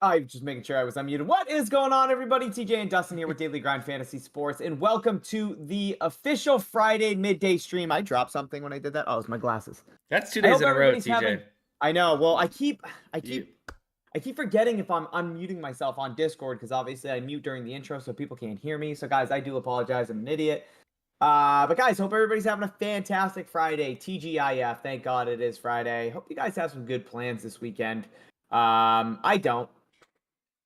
I'm just making sure I was unmuted. What is going on, everybody? TJ and Dustin here with Daily Grind Fantasy Sports, and welcome to the official Friday midday stream. I dropped something when I did that. Oh, it's my glasses. That's 2 I days hope in a row, everybody's TJ. having. I know. Well, I keep You- forgetting if I'm unmuting myself on Discord because obviously I mute during the intro so people can't hear me. So guys, I do apologize. I'm an idiot. But guys, hope everybody's having a fantastic Friday. TGIF. Thank God it is Friday. Hope you guys have some good plans this weekend. I don't.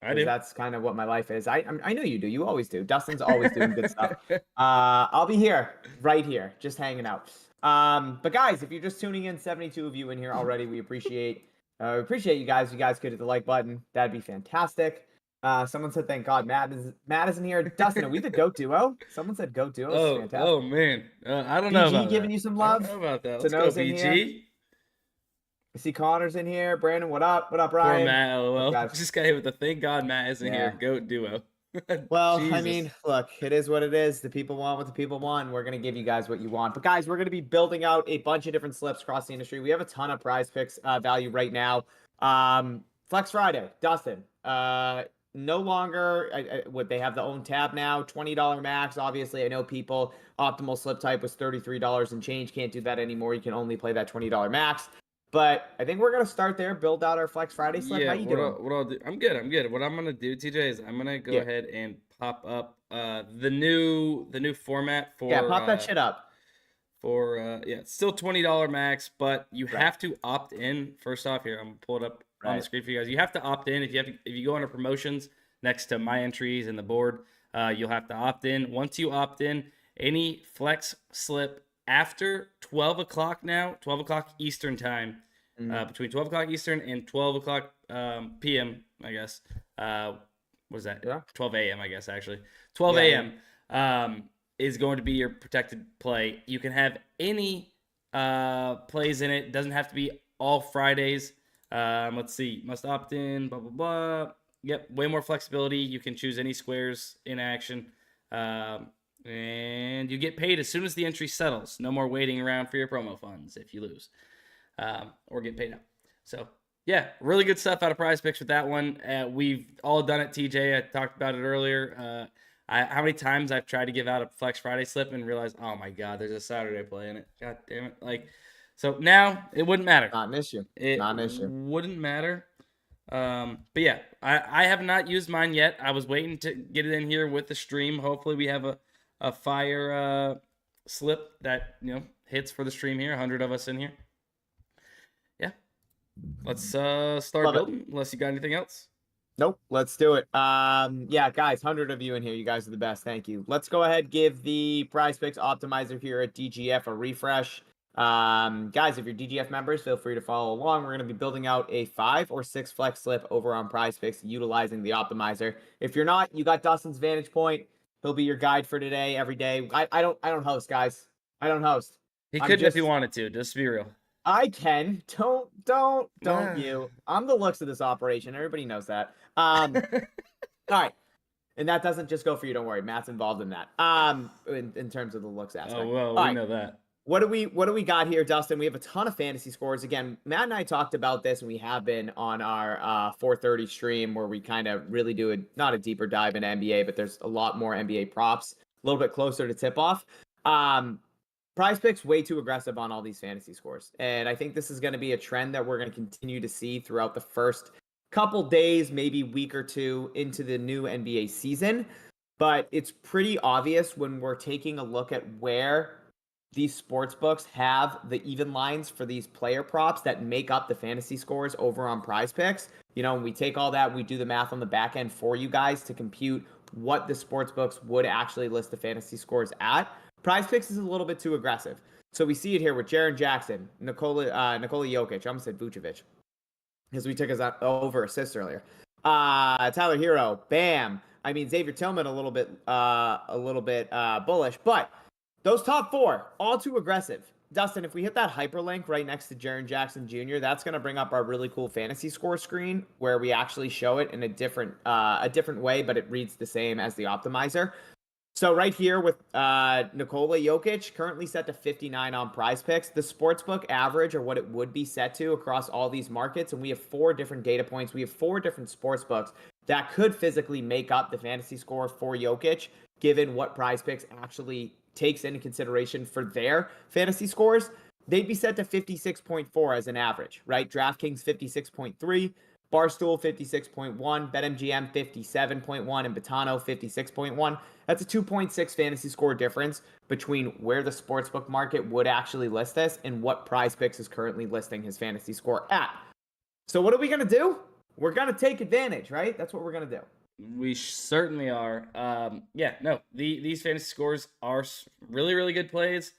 I Because do. that's kind of what my life is. I know you do. You always do. Dustin's always doing good stuff. I'll be here, right here, just hanging out. But guys, if you're just tuning in, 72 of you in here already, we appreciate you guys. You guys could hit the like button. That'd be fantastic. Someone said, "Thank God, Matt is in here." Dustin, are we the GOAT duo? Someone said GOAT duo. It's fantastic. Oh man. I don't know BG about giving that. you some I don't love. know about that. Let's go, Sano's in here. BG. I see Connor's in here. Brandon, what up? What up, Ryan? Poor Matt, LOL. Guys. Just got hit with the thank God Matt isn't here. GOAT duo. Well, I Jesus. mean, look, it is what it is. The people want what the people want. We're going to give you guys what you want. But guys, we're going to be building out a bunch of different slips across the industry. We have a ton of prize picks value right now. Flex Friday, Dustin. No longer, what they have the own tab now, $20 max. Obviously, I know people, optimal slip type was $33 and change. Can't do that anymore. You can only play that $20 max. But I think we're going to start there, build out our Flex Friday slip. Yeah, How you doing? What I'll do, I'm good. What I'm going to do, TJ, is I'm going to go ahead and pop up the new format for... Yeah, pop that shit up. For, it's still $20 max, but you have to opt in. First off here, I'm going to pull it up on the screen for you guys. You have to opt in. If you go under promotions next to my entries and the board, you'll have to opt in. Once you opt in, any flex slip after 12 o'clock now, 12 o'clock Eastern time, between 12 o'clock Eastern and 12 o'clock PM, I guess. What is that? Yeah. 12 a.m., I guess, actually. 12 a.m. Is going to be your protected play. You can have any plays in it. Doesn't have to be all Fridays. Let's see. Must opt in, blah, blah, blah. Yep, way more flexibility. You can choose any squares in action. And you get paid as soon as the entry settles. No more waiting around for your promo funds if you lose. Or get paid out. So, yeah, really good stuff out of PrizePicks with that one. We've all done it, TJ. I talked about it earlier. How many times I've tried to give out a Flex Friday slip and realized, oh my God, there's a Saturday play in it. God damn it. So now it wouldn't matter. Not an issue. Not an issue. Wouldn't matter. But yeah, I have not used mine yet. I was waiting to get it in here with the stream. Hopefully we have a fire slip that, hits for the stream here. 100 of us in here. Yeah. Let's start building, unless you got anything else. Nope, let's do it. Yeah, guys, 100 of you in here. You guys are the best. Thank you. Let's go ahead, give the PrizePicks Optimizer here at DGF a refresh. Guys, if you're DGF members, feel free to follow along. We're going to be building out a 5 or 6 flex slip over on PrizePicks utilizing the Optimizer. If you're not, you got Dustin's Vantage Point. He'll be your guide for today, every day. I don't host, guys. I don't host. He could if he wanted to, just to be real. I can. Don't you. I'm the looks of this operation. Everybody knows that. All right. And that doesn't just go for you. Don't worry. Matt's involved in that. In terms of the looks aspect. Oh, well, we know that. What do we got here, Dustin? We have a ton of fantasy scores. Again, Matt and I talked about this, and we have been on our 4:30 stream where we kind of really do not a deeper dive into NBA, but there's a lot more NBA props, a little bit closer to tip-off. PrizePicks way too aggressive on all these fantasy scores. And I think this is going to be a trend that we're going to continue to see throughout the first couple days, maybe week or two into the new NBA season. But it's pretty obvious when we're taking a look at where these sports books have the even lines for these player props that make up the fantasy scores over on PrizePicks. When we take all that, we do the math on the back end for you guys to compute what the sports books would actually list the fantasy scores at. PrizePicks is a little bit too aggressive. So we see it here with Jaren Jackson, Nikola Jokic. I almost said Vucevic because we took his over assists earlier. Tyler Hero, Bam. I mean, Xavier Tillman a little bit bullish, but those top 4 all too aggressive. Dustin, if we hit that hyperlink right next to Jaren Jackson Jr., that's going to bring up our really cool fantasy score screen where we actually show it in a different way, but it reads the same as the optimizer. So right here with Nikola Jokic, currently set to 59 on PrizePicks. The sportsbook average, or what it would be set to across all these markets, and we have 4 different data points. We have 4 different sportsbooks that could physically make up the fantasy score for Jokic, given what PrizePicks actually takes into consideration for their fantasy scores. They'd be set to 56.4 as an average, right? DraftKings 56.3. Barstool 56.1, BetMGM 57.1, and Betano 56.1. That's a 2.6 fantasy score difference between where the sportsbook market would actually list this and what PrizePicks is currently listing his fantasy score at. So what are we going to do? We're going to take advantage, right? That's what we're going to do. We certainly are. These fantasy scores are really, really good plays.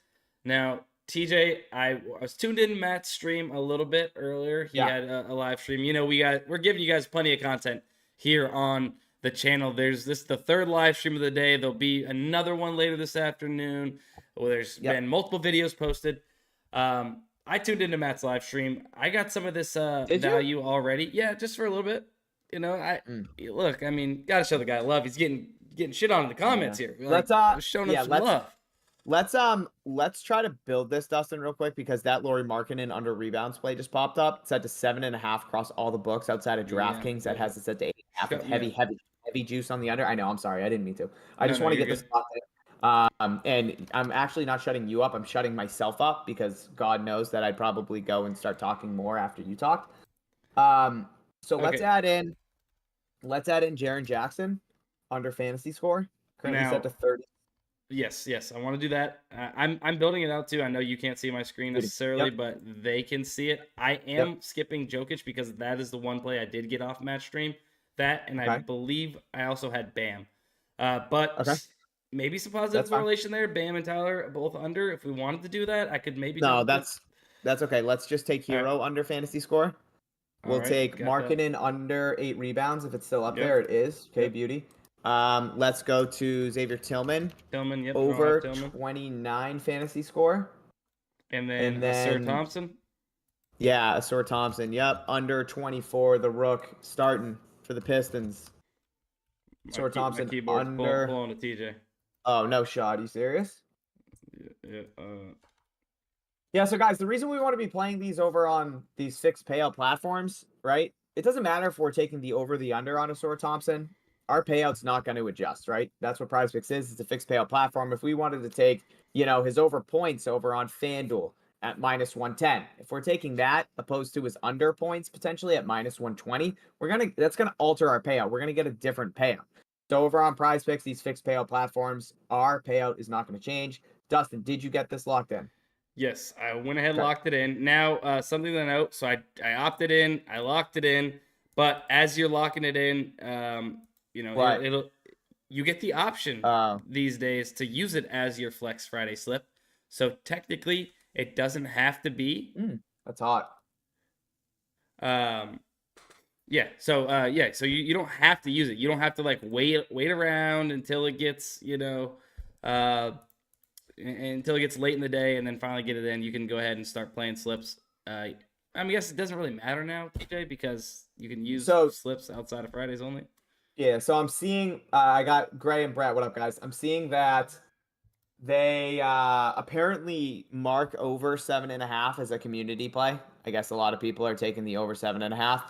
Now, TJ, I was tuned in Matt's stream a little bit earlier. He had a live stream. You know, we're giving you guys plenty of content here on the channel. There's the 3rd live stream of the day. There'll be another one later this afternoon. Well, there's been multiple videos posted. I tuned into Matt's live stream. I got some of this value already. Yeah, just for a little bit. You know, look. I mean, gotta show the guy love. He's getting shit on in the comments here. Let's showing him some love. Let's try to build this, Dustin, real quick, because that Lauri Markkanen under rebounds play just popped up. It's set to 7.5 across all the books outside of DraftKings. That has it set to 8.5 with heavy juice on the under. I know, I'm sorry, I didn't mean to. I just want to get this spot there. And I'm actually not shutting you up. I'm shutting myself up because God knows that I'd probably go and start talking more after you talked. Let's add in Jaren Jackson under fantasy score. Currently set to 30. Yes, I want to do that. I'm building it out too. I know you can't see my screen necessarily, but they can see it. I am skipping Jokic because that is the one play I did get off match stream. That, and I believe I also had Bam. Maybe some positive correlation there. Bam and Tyler both under. If we wanted to do that, I could maybe. No, that's okay. Let's just take Hero under fantasy score. We'll take Markkanen under 8 rebounds if it's still up there. It is. Okay, beauty. Let's go to Xavier Tillman. Over 29 fantasy score. And then Asur Thompson. Yeah, Asur Thompson. Yep, under 24. The Rook starting for the Pistons. Asur Thompson under. Pulling a TJ. Oh no shot! Are you serious? Yeah. Yeah, so guys, the reason we want to be playing these over on these fixed payout platforms, right? It doesn't matter if we're taking the over the under on Asur Thompson. Our payout's not going to adjust, right? That's what PrizePicks is. It's a fixed payout platform. If we wanted to take, his over points over on FanDuel at -110, if we're taking that opposed to his under points potentially at -120, that's going to alter our payout. We're going to get a different payout. So over on PrizePicks, these fixed payout platforms, our payout is not going to change. Dustin, did you get this locked in? Yes, I went ahead and locked it in. Now, something to note. So I opted in, I locked it in, but as you're locking it in, you get the option these days to use it as your Flex Friday slip. So technically, it doesn't have to be. That's hot. So you don't have to use it. You don't have to wait around until it gets until it gets late in the day and then finally get it in. You can go ahead and start playing slips. I guess it doesn't really matter now, TJ, because you can use slips outside of Fridays only. Yeah, so I'm seeing, I got Gray and Brett. What up, guys? I'm seeing that they apparently mark over 7.5 as a community play. I guess a lot of people are taking the over 7.5.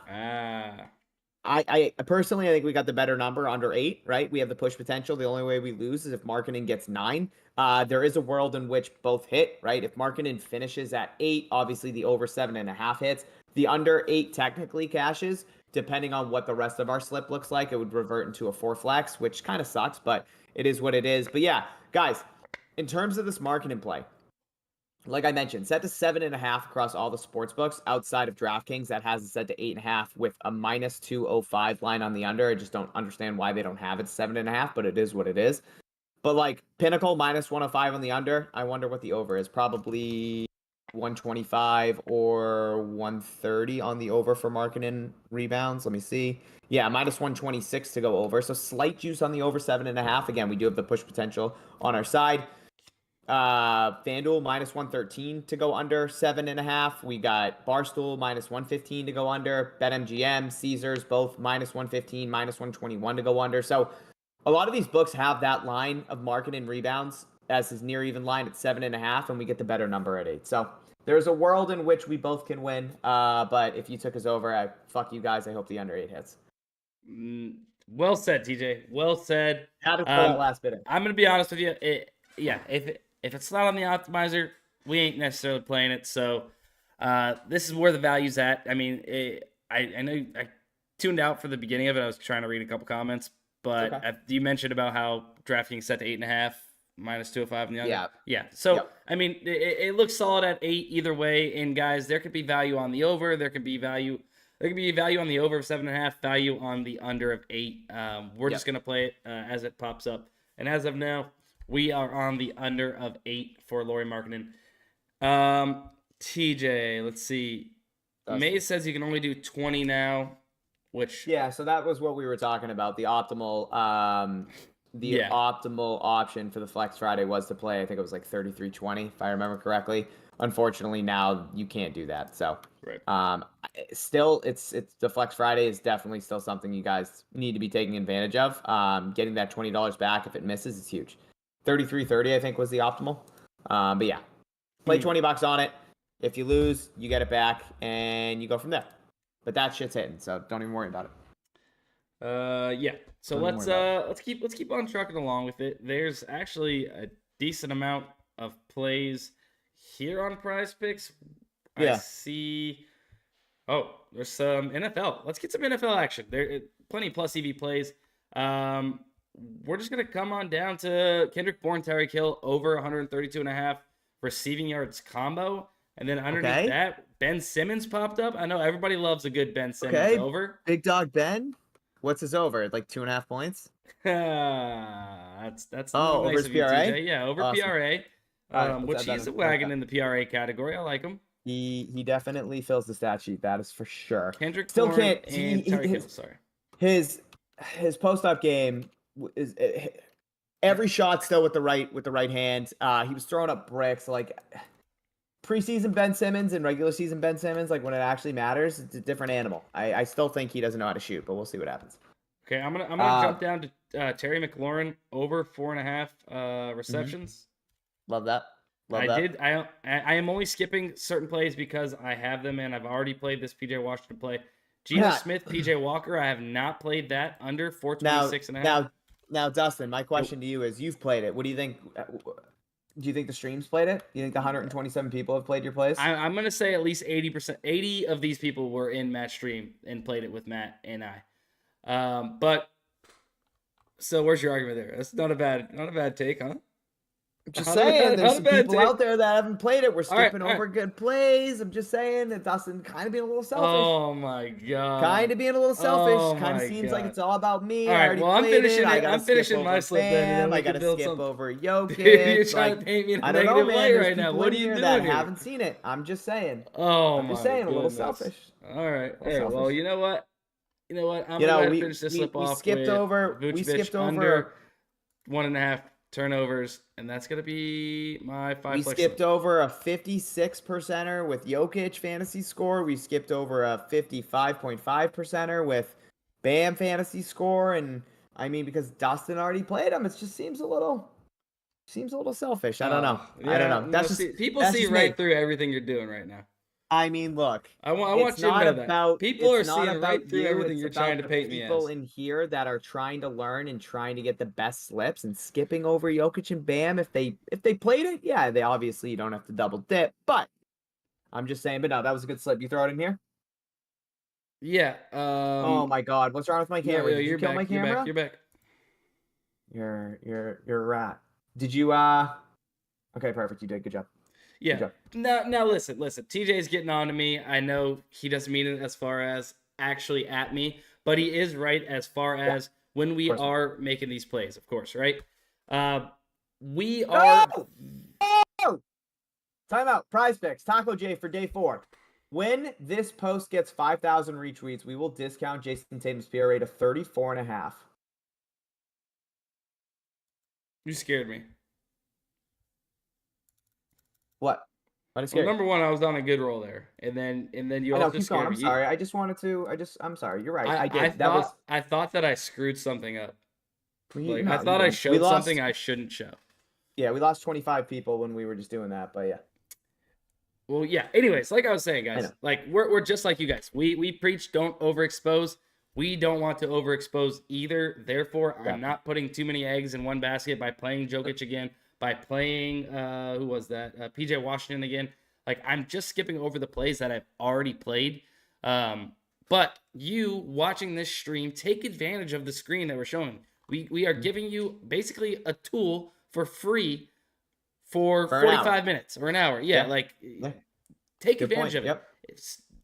I personally, I think we got the better number under 8, right? We have the push potential. The only way we lose is if Markkanen gets 9. There is a world in which both hit, right? If Markkanen finishes at 8, obviously the over 7.5 hits. The under 8 technically cashes. Depending on what the rest of our slip looks like, it would revert into a 4 flex, which kind of sucks, but it is what it is. But yeah, guys, in terms of this Markkanen play, like I mentioned, set to 7.5 across all the sports books outside of DraftKings. That has it set to 8.5 with a -205 line on the under. I just don't understand why they don't have it 7.5, but it is what it is. But Pinnacle -105 on the under. I wonder what the over is. Probably 125 or 130 on the over for Markkanen rebounds. Let me see. Yeah, -126 to go over. So slight juice on the over 7.5. Again, we do have the push potential on our side. FanDuel -113 to go under 7.5. We got Barstool -115 to go under. BetMGM, Caesars both -115, -121 to go under. So a lot of these books have that line of market and rebounds as his near even line at 7.5, and we get the better number at 8. So there's a world in which we both can win. But if you took us over, fuck you guys. I hope the under 8 hits. Well said, TJ. Well said. Had to put that last bit in. I'm gonna be honest with you. If it's not on the optimizer, we ain't necessarily playing it. So this is where the value's at. I mean, I know I tuned out for the beginning of it. I was trying to read a couple comments, but Okay. you mentioned about how DraftKings set to 8.5 minus 205 in the under. Yeah. So I mean, it looks solid at 8 either way. And guys, there could be value on the over. There could be value on the over of 7.5. Value on the under of 8. We're just gonna play it as it pops up. And as of now, we are on the under of 8 for Laurie Markkinen. TJ, let's see. Maze says you can only do 20 now, which so that was what we were talking about. The optimal optimal option for the Flex Friday was to play, I think it was like 33.20 if I remember correctly. Unfortunately, now you can't do that. So still it's the Flex Friday is definitely still something you guys need to be taking advantage of. Getting that $20 back if it misses is huge. 33.30 I think was the optimal. But yeah. Play $20 on it. If you lose, you get it back and you go from there. But that shit's hitting, so don't even worry about it. So let's keep on trucking along with it. There's actually a decent amount of plays here on PrizePicks. I see. Oh, there's some NFL. Let's get some NFL action. There plenty of plus EV plays. We're just gonna come on down to Kendrick Bourne, Tyreek Hill over 132.5 receiving yards combo. And then underneath that, Ben Simmons popped up. I know everybody loves a good Ben Simmons over. Big dog Ben. What's his over? Like 2.5 nice that's over nice his of you, PRA. TJ. Yeah, over Awesome. PRA. Which he's a wagon in the PRA category. I like him. He definitely fills the stat sheet. That is for sure. Kendrick still Bourne can't. And Tyreek Hill. Sorry. His post-up game is every shot still with the right hand. He was throwing up bricks like. Preseason Ben Simmons and regular season Ben Simmons, like when it actually matters, it's a different animal. I still think he doesn't know how to shoot, but we'll see what happens. Okay, I'm gonna jump down to Terry McLaurin over 4.5 receptions. Love that. I am only skipping certain plays because I have them and I've already played this PJ Washington play. Geno Smith, PJ Walker, I have not played that under 426.5. Now, Dustin, my question to you is: you've played it. What do you think? Do you think the streams played it? Do you think the 127 people have played your plays? I'm going to say at least 80%. 80 of these people were in Matt's stream and played it with Matt and I. But so where's your argument there? That's not a bad take, huh? I'm just saying, there's some people out there that haven't played it. We're skipping over good plays. I'm just saying that Dustin kind of being a little selfish. Oh my god. Kind of being a little selfish. Kind of seems like it's all about me. All right, well, I'm finishing my slip then. I gotta skip over Jokic. You're trying to paint me in a negative light right now. What are you doing that here? Haven't seen it. I'm just saying. I'm just saying, a little selfish. All right. Hey, well, you know what? I'm gonna finish this slip off. We skipped over under 1.5 turnovers, and that's gonna be my 5. We skipped over a 56%er with Jokic fantasy score. We skipped over a 55.5%er with Bam fantasy score, and I mean because Dustin already played him, it just seems a little selfish. I don't know. I don't know. People see right through everything you're doing right now. I mean, look. I want you to know that. People are seeing right through everything you're trying to paint me as. People in here that are trying to learn and trying to get the best slips and skipping over Jokic and Bam. If they played it, yeah, they obviously you don't have to double dip. But I'm just saying. But no, that was a good slip. You throw it in here. Yeah. Oh my God, what's wrong with my camera? No, Did you kill my camera? You're back. You're a rat. Did you? Okay, perfect. You did. Good job. Yeah. Now listen. TJ's getting on to me. I know he doesn't mean it as far as actually at me, but he is right as far as when we are making these plays, of course, right? We are. Oh! Timeout. PrizePicks. Taco J for day 4. When this post gets 5,000 retweets, we will discount Jason Tatum's PRA to 34.5. You scared me. What? Well, number one, I was on a good roll there, and then you also keep going. scared me. I'm sorry. I'm sorry. You're right. I did. I thought that I screwed something up. Like, I thought I showed something I shouldn't show. Yeah, we lost 25 people when we were just doing that, but yeah. Well, yeah. Anyways, like I was saying, guys, like we're just like you guys. We preach don't overexpose. We don't want to overexpose either. Therefore, I'm not putting too many eggs in one basket by playing Jokic again, by playing who was that? PJ Washington again. Like, I'm just skipping over the plays that I've already played. But you watching this stream, take advantage of the screen that we're showing. We are giving you basically a tool for free for 45 minutes or an hour. Yeah, like take advantage of it.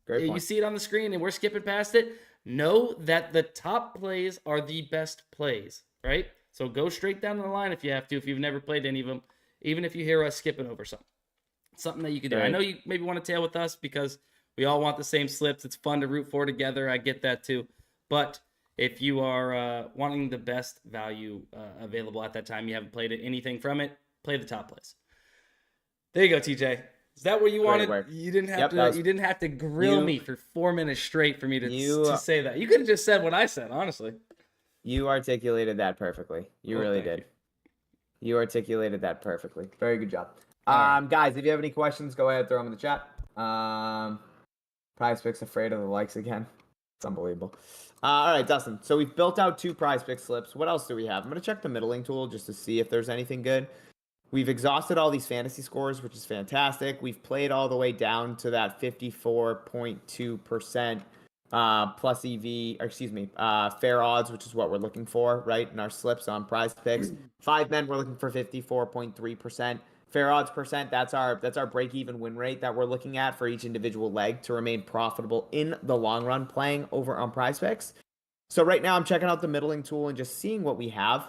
Great point. You see it on the screen and we're skipping past it. Know that the top plays are the best plays, right? So go straight down the line if you have to, if you've never played any of them, even if you hear us skipping over something that you can do. Right. I know you maybe want to tail with us because we all want the same slips. It's fun to root for together. I get that too. But if you are wanting the best value available at that time, you haven't played anything from it, play the top plays. There you go, TJ. Is that what you wanted? You didn't have to. You didn't have to grill me for 4 minutes straight for me to say that. You could have just said what I said, honestly. You articulated that perfectly. You really did. You articulated that perfectly. Very good job. Guys, if you have any questions, go ahead, throw them in the chat. PrizePicks afraid of the likes again. It's unbelievable. All right, Dustin. So we've built out 2 PrizePicks slips. What else do we have? I'm going to check the middling tool just to see if there's anything good. We've exhausted all these fantasy scores, which is fantastic. We've played all the way down to that 54.2% plus EV, or excuse me, fair odds, which is what we're looking for, right, in our slips on PrizePicks. 5 men, we're looking for 54.3%. Fair odds percent, that's our break-even win rate that we're looking at for each individual leg to remain profitable in the long run playing over on PrizePicks. So right now I'm checking out the middling tool and just seeing what we have.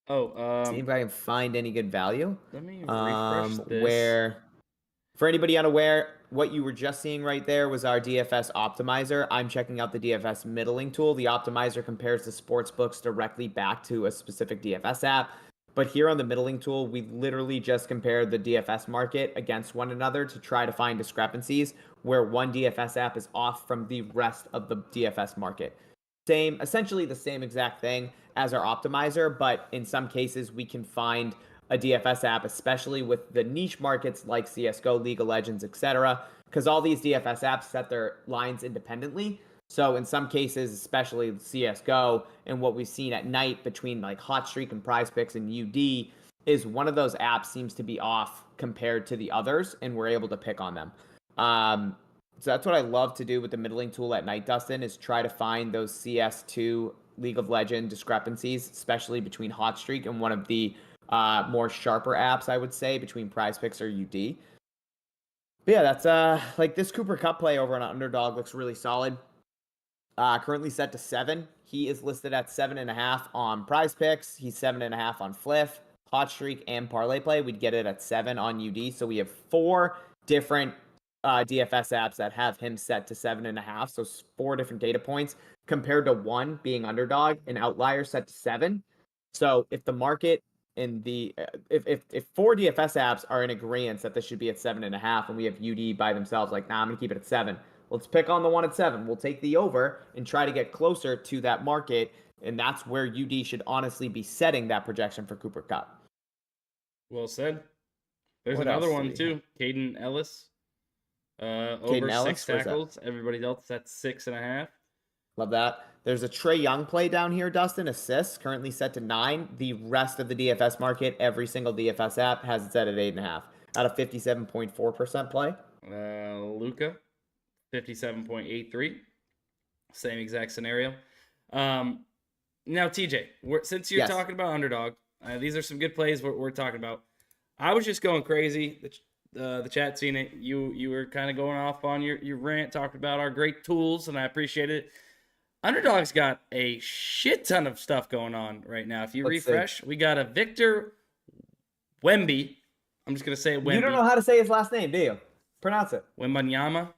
See if I can find any good value. Let me refresh this. Where, for anybody unaware, what you were just seeing right there was our DFS Optimizer. I'm checking out the DFS middling tool. The Optimizer compares the sportsbooks directly back to a specific DFS app. But here on the middling tool, we literally just compared the DFS market against one another to try to find discrepancies where one DFS app is off from the rest of the DFS market. Essentially the same exact thing as our optimizer, but in some cases we can find a DFS app, especially with the niche markets like CSGO, League of Legends, etc., because all these DFS apps set their lines independently. So in some cases, especially CSGO, and what we've seen at night between like Hot Streak and PrizePicks and UD, is one of those apps seems to be off compared to the others, and we're able to pick on them. So that's what I love to do with the middling tool at night, Dustin, is try to find those CS2 League of Legends discrepancies, especially between Hot Streak and one of the more sharper apps, I would say, between PrizePicks or UD. But yeah, that's like this Cooper Cup play over on Underdog looks really solid. Currently set to 7. He is listed at 7.5 on PrizePicks. He's 7.5 on Fliff, Hot Streak, and ParlayPlay. We'd get it at 7 on UD. So we have 4 different DFS apps that have him set to 7.5. So 4 different data points compared to 1 being Underdog, an outlier set to 7. So if the market in the if 4 DFS apps are in agreement that this should be at 7.5, and we have UD by themselves, like, nah, I'm gonna keep it at 7. Let's pick on the one at 7. We'll take the over and try to get closer to that market, and that's where UD should honestly be setting that projection for Cooper Cup. Well said. There's another one too, Caden Ellis. Over 6 tackles. Everybody else at 6.5. Love that. There's a Trae Young play down here, Dustin. Assists, currently set to 9. The rest of the DFS market, every single DFS app, has it set at 8.5. Out of 57.4% play. Luka, 57.83. Same exact scenario. Now, TJ, since you're talking about Underdog, these are some good plays we're talking about. I was just going crazy. The chat seen it. You were kind of going off on your rant, talking about our great tools, and I appreciate it. Underdog's got a shit ton of stuff going on right now. If you refresh, we got a Victor Wemby. I'm just going to say Wemby. You don't know how to say his last name, do you? Pronounce it. Wembanyama.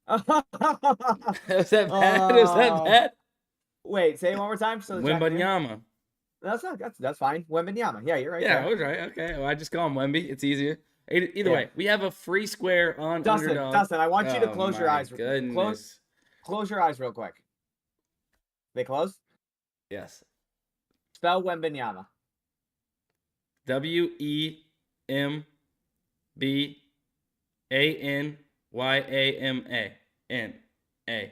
Is that bad? Is that bad? Wait, say it one more time. So Wembanyama. That's fine. Wembanyama. Yeah, you're right. Yeah, I was right. Okay. Well, I just call him Wemby. It's easier. Either way, we have a free square on Underdog. Dustin, I want you to close your eyes. Close your eyes real quick. They closed? Yes. Spell Wembanyama. WEMBANYAMA. NA.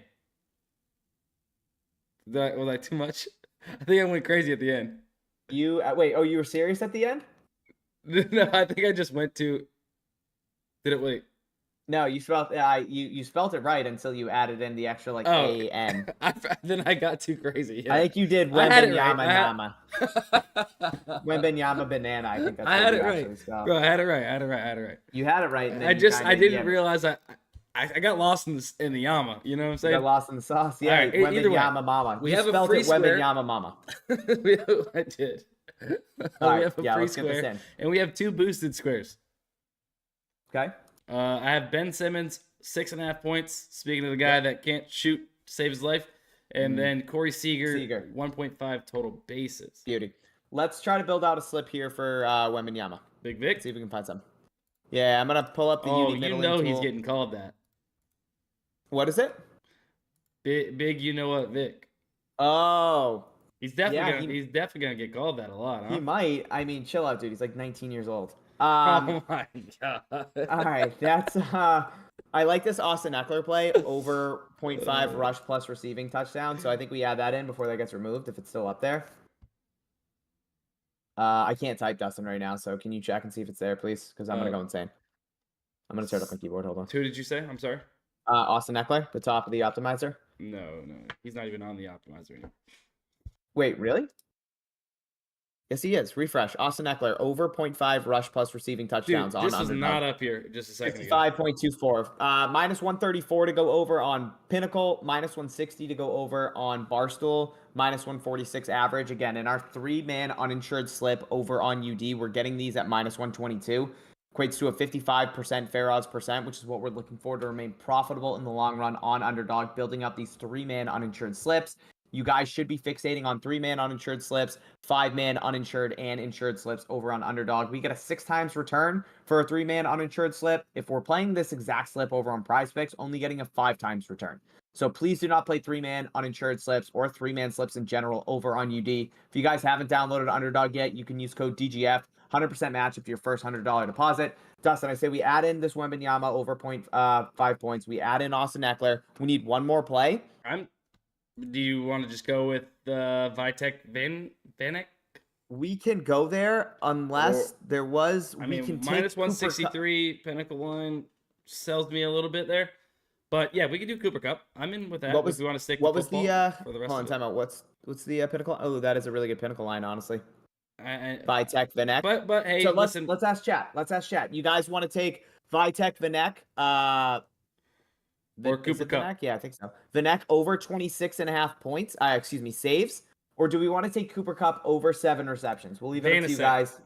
Was that too much? I think I went crazy at the end. You wait. Oh, you were serious at the end? No, I think I just went to. Did it wait? No, you spelled you spelled it right until you added in the extra like AN. Then I got too crazy. Yeah. I think you did Wembanyama Nama. Wembanyama banana. I think that's I had it right. Bro, I had it right. You had it right. And then I didn't realize I got lost in the Yama. You know what I'm saying? You got lost in the sauce. Yeah. Right, Wembanyama Mama. We have a free square. Wembanyama Mama. I did. Right, we have a free square, and we have 2 boosted squares. Okay. I have Ben Simmons, 6.5 points. Speaking of the guy that can't shoot to save his life. And then Corey Seager, 1.5 total bases. Beauty. Let's try to build out a slip here for Wembanyama. Big Vic? Let's see if we can find some. Yeah, I'm going to pull up the UD middling tool. He's getting called that. What is it? Big you know what, Vic. Oh. He's definitely gonna get called that a lot, huh? He might. I mean, chill out, dude. He's like 19 years old. Oh my god. All right, that's I like this Austin Eckler play over 0.5 rush plus receiving touchdown. So I think we add that in before that gets removed if it's still up there. I can't type Dustin right now, so can you check and see if it's there, please? Because I'm gonna go insane. I'm gonna start up my keyboard. Hold on. Who did you say? I'm sorry. Austin Eckler, the top of the optimizer. No, he's not even on the optimizer anymore. Wait, really? Yes, he is. Refresh. Austin Eckler, over 0.5 rush plus receiving touchdowns. Dude, this was not up here just a second ago. 55.24. Minus 134 to go over on Pinnacle. Minus 160 to go over on Barstool. Minus 146 average. Again, in our 3-man uninsured slip over on UD, we're getting these at minus 122. Equates to a 55% fair odds percent, which is what we're looking for to remain profitable in the long run on Underdog, building up these 3-man uninsured slips. You guys should be fixating on 3-man uninsured slips, 5-man uninsured and insured slips over on Underdog. We get a 6 times return for a 3-man uninsured slip. If we're playing this exact slip over on PrizePicks, only getting a 5 times return. So please do not play 3-man uninsured slips or 3-man slips in general over on UD. If you guys haven't downloaded Underdog yet, you can use code DGF. 100% match up to your first $100 deposit. Dustin, I say we add in this Wembanyama over 0.5 points. We add in Austin Eckler. We need one more play. Do you want to just go with Vitek Vanek? We can go there unless there was. Minus 163 Pinnacle line sells me a little bit there, but yeah, we can do Cooper Cup. I'm in with that. If we want to stick. What was the? For the rest hold on, time out. What's the Pinnacle? Oh, that is a really good Pinnacle line, honestly. Vitek Vanek. But hey, so listen. Let's ask chat. You guys want to take Vitek Vanek? Or Cooper Cup. Vanek? Yeah, I think so. Vanek over 26.5 points. Saves. Or do we want to take Cooper Cup over 7 receptions? We'll leave it up to you guys.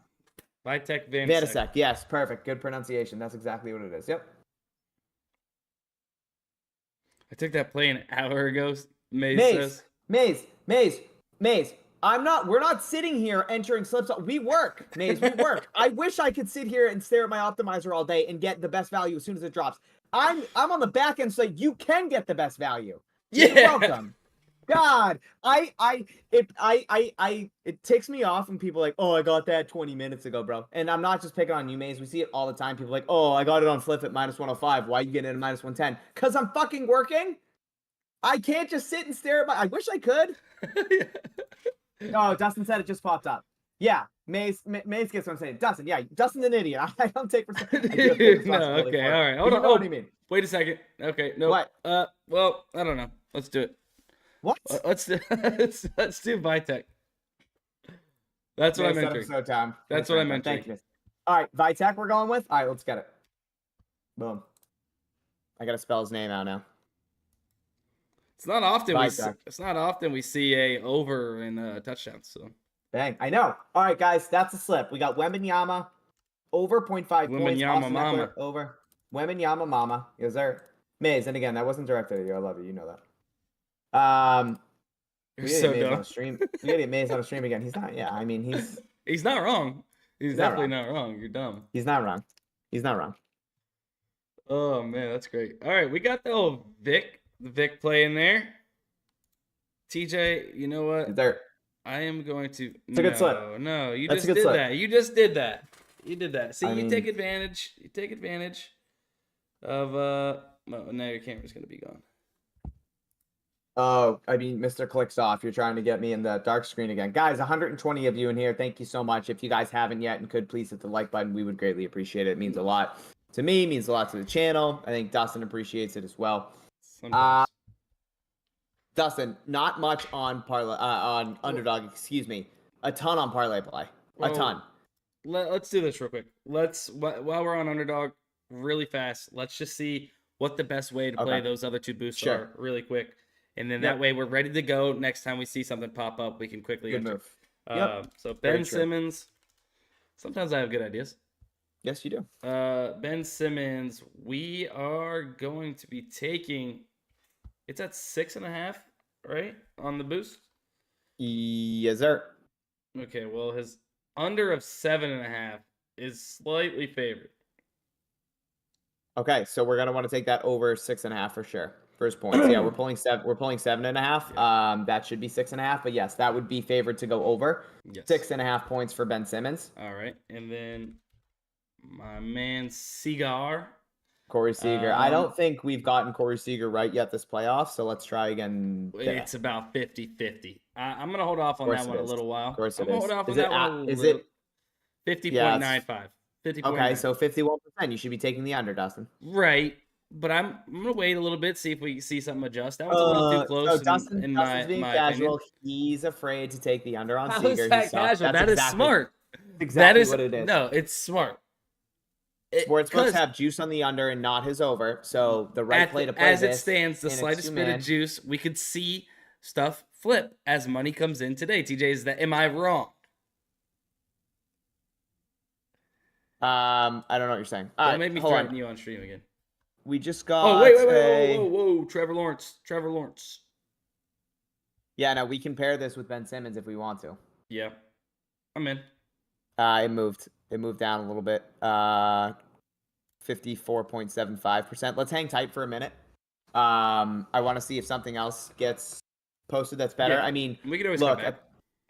Vitek Vanasek. Yes, perfect. Good pronunciation. That's exactly what it is. Yep. I took that play an hour ago. Maze. We're not sitting here entering slips. We work, Maze. We work. I wish I could sit here and stare at my optimizer all day and get the best value as soon as it drops. I'm on the back end so you can get the best value. You're welcome. God, it ticks me off when people are like, oh, I got that 20 minutes ago, bro. And I'm not just picking on you, Maze. We see it all the time. People are like, oh, I got it on Fliff at minus 105. Why are you getting it at minus 110? Because I'm fucking working. I can't just sit and stare at I wish I could. Oh, Dustin said it just popped up. Yeah, Maze gets what I'm saying. Dustin's an idiot. I don't take responsibility. No, okay, all right. Hold on. What do you mean? Wait a second. Okay, no. What? Well, I don't know. Let's do it. What? Let's do Vitek. That's what I'm entering. That's what I'm entering. Thank you. All right, Vitek we're going with? All right, let's get it. Boom. I got to spell his name out now. It's not often we see a over in touchdowns. So. Dang, I know. All right, guys, that's a slip. We got Wembanyama over 0.5 points. Wembanyama Mama. Over. Wembanyama Mama. Is there Maze? And again, that wasn't directed at you. I love you. You know that. You're so dumb. On stream. We gotta get Maze on a stream again. He's not. Yeah, I mean, he's not wrong. He's definitely not wrong. You're dumb. He's not wrong. He's not wrong. Oh man, that's great. All right, we got the old Vic play in there. TJ, you know what? There. I am going to. It's a good slip. No, you That's just a good did slip. that. You just did that. You did that. See, I you mean, take advantage. You take advantage of Oh, now your camera's gonna be gone. oh, I mean, Mr. Clicks Off, you're trying to get me in the dark screen again. Guys, 120 of you in here. Thank you so much. If you guys haven't yet and could please hit the like button, we would greatly appreciate it. It means a lot to me, means a lot to the channel. I think Dustin appreciates it as well. Sometimes. Dustin, not much on on Underdog, excuse me. A ton on ParlayPlay. A ton. Let's do this real quick. While we're on Underdog, really fast, let's just see what the best way to play those other two boosts are really quick. And then that way we're ready to go. Next time we see something pop up, we can quickly enter. Move. So Ben Simmons. Sometimes I have good ideas. Yes, you do. Ben Simmons, we are going to be taking. It's at 6.5, right? On the boost? Yes, sir. Okay, well, his under of 7.5 is slightly favored. Okay, so we're gonna want to take that over 6.5 for sure. First points. Yeah, we're pulling 7.5. Yeah. That should be 6.5, but yes, that would be favored to go over. Yes. 6.5 points for Ben Simmons. All right, and then my man Seagar. Corey Seager. I don't think we've gotten Corey Seager right yet this playoff, so let's try again. It's about 50-50. I'm going to hold off on that one a little while. Of course it I'm going to hold off on that one a little. Is it 50.95. 50. Okay, so 51%. You should be taking the under, Dustin. Right, but I'm going to wait a little bit, see if we see something adjust. That one's a little too close. So Dustin's being casual. Opinion. He's afraid to take the under on How Seager. Is that casual? That is smart. Exactly what it is. No, it's smart. Sportsbooks have juice on the under and not his over, so the right play to play as it stands, the slightest bit of juice, we could see stuff flip as money comes in today. TJ, am I wrong? I don't know what you're saying. Don't make me threaten you on stream again. We just got. Oh wait, whoa, Trevor Lawrence. Yeah, no, we can pair this with Ben Simmons if we want to. Yeah, I'm in. It moved. It moved down a little bit. 54.75%. Let's hang tight for a minute. I want to see if something else gets posted that's better. Yeah, I mean, we can always look,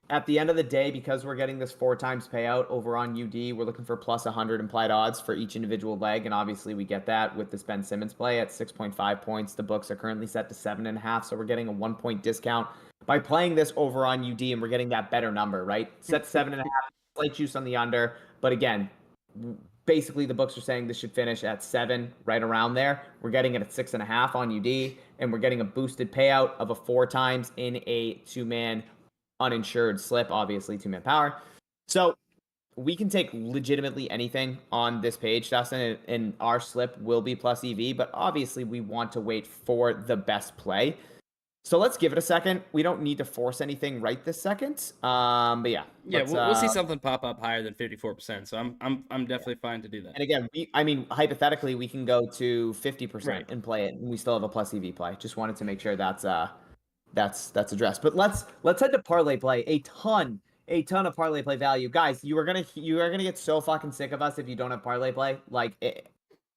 at the end of the day, because we're getting this 4 times payout over on UD, we're looking for plus 100 implied odds for each individual leg, and obviously we get that with this Ben Simmons play at 6.5 points. The books are currently set to 7.5, so we're getting a 1-point discount by playing this over on UD, and we're getting that better number, right? Set to 7.5, slight juice on the under, but again, basically the books are saying this should finish at 7, right around there. We're getting it at 6.5 on UD, and we're getting a boosted payout of a 4 times in a 2-man uninsured slip, obviously 2-man power. So we can take legitimately anything on this page, Dustin, and our slip will be plus EV, but obviously we want to wait for the best play. So let's give it a second. We don't need to force anything right this second. But yeah. Yeah, we'll see something pop up higher than 54%. So I'm definitely fine to do that. And again, hypothetically, we can go to 50% and play it, and we still have a plus EV play. Just wanted to make sure that's addressed. But let's head to ParlayPlay. A ton of ParlayPlay value, guys. You are gonna get so fucking sick of us if you don't have ParlayPlay.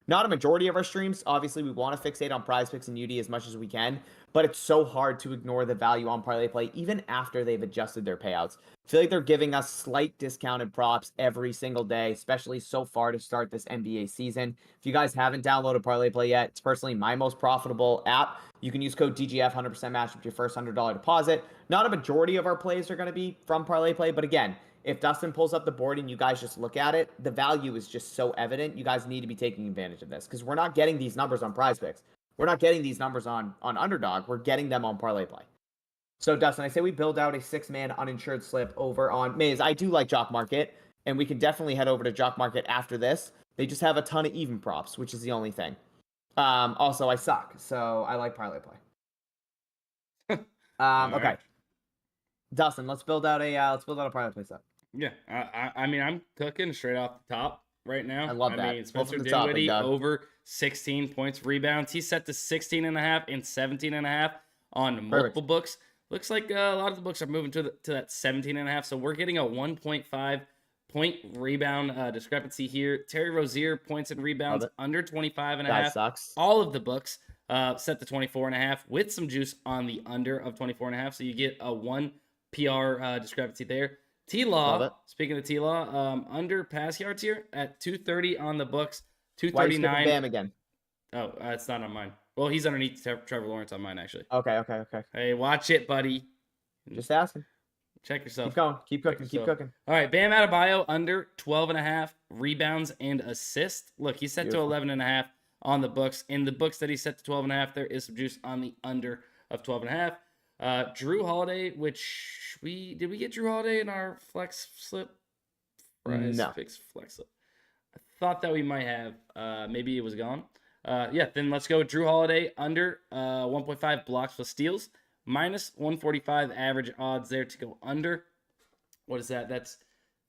Not a majority of our streams. Obviously, we want to fixate on PrizePicks and UD as much as we can, but it's so hard to ignore the value on ParlayPlay even after they've adjusted their payouts. I feel like they're giving us slight discounted props every single day, especially so far to start this NBA season. If you guys haven't downloaded ParlayPlay yet, it's personally my most profitable app. You can use code DGF, 100% match with your first $100 deposit. Not a majority of our plays are going to be from ParlayPlay, but again, if Dustin pulls up the board and you guys just look at it, the value is just so evident. You guys need to be taking advantage of this because we're not getting these numbers on PrizePicks. We're not getting these numbers on Underdog. We're getting them on ParlayPlay. So, Dustin, I say we build out a 6-man uninsured slip over on Maze. I do like JockMKT, and we can definitely head over to JockMKT after this. They just have a ton of even props, which is the only thing. Also, I suck, so I like ParlayPlay. Okay. Right. Dustin, let's build out a ParlayPlay set. Yeah, I mean, I'm cooking straight off the top right now. I love that. I mean, Spencer Dinwiddie over 16 points, rebounds. He's set to 16.5 and 17.5 on multiple books. Looks like a lot of the books are moving to that 17.5. So we're getting a 1.5 point rebound discrepancy here. Terry Rozier points and rebounds under 25.5. That sucks. All of the books set to 24.5 with some juice on the under of 24.5. So you get a 1 PR discrepancy there. Love it. T-Law, speaking of T-Law, under pass yards here at 230 on the books, Why are you skipping 239. Bam again? Oh, it's not on mine. Well, he's underneath Trevor Lawrence on mine, actually. Okay. Hey, watch it, buddy. Just asking. Check yourself. Keep going. Keep cooking. All right, Bam Adebayo under 12.5 rebounds and assists. Look, he's set Beautiful. to 11.5 on the books. In the books that he's set to 12.5, there is some juice on the under of 12.5. Drew Holiday, which did we get Drew Holiday in our flex slip? PrizePicks flex slip. I thought that we might have. Maybe it was gone. Then let's go with Drew Holiday under 1.5 blocks with steals. Minus 145 average odds there to go under. What is that? That's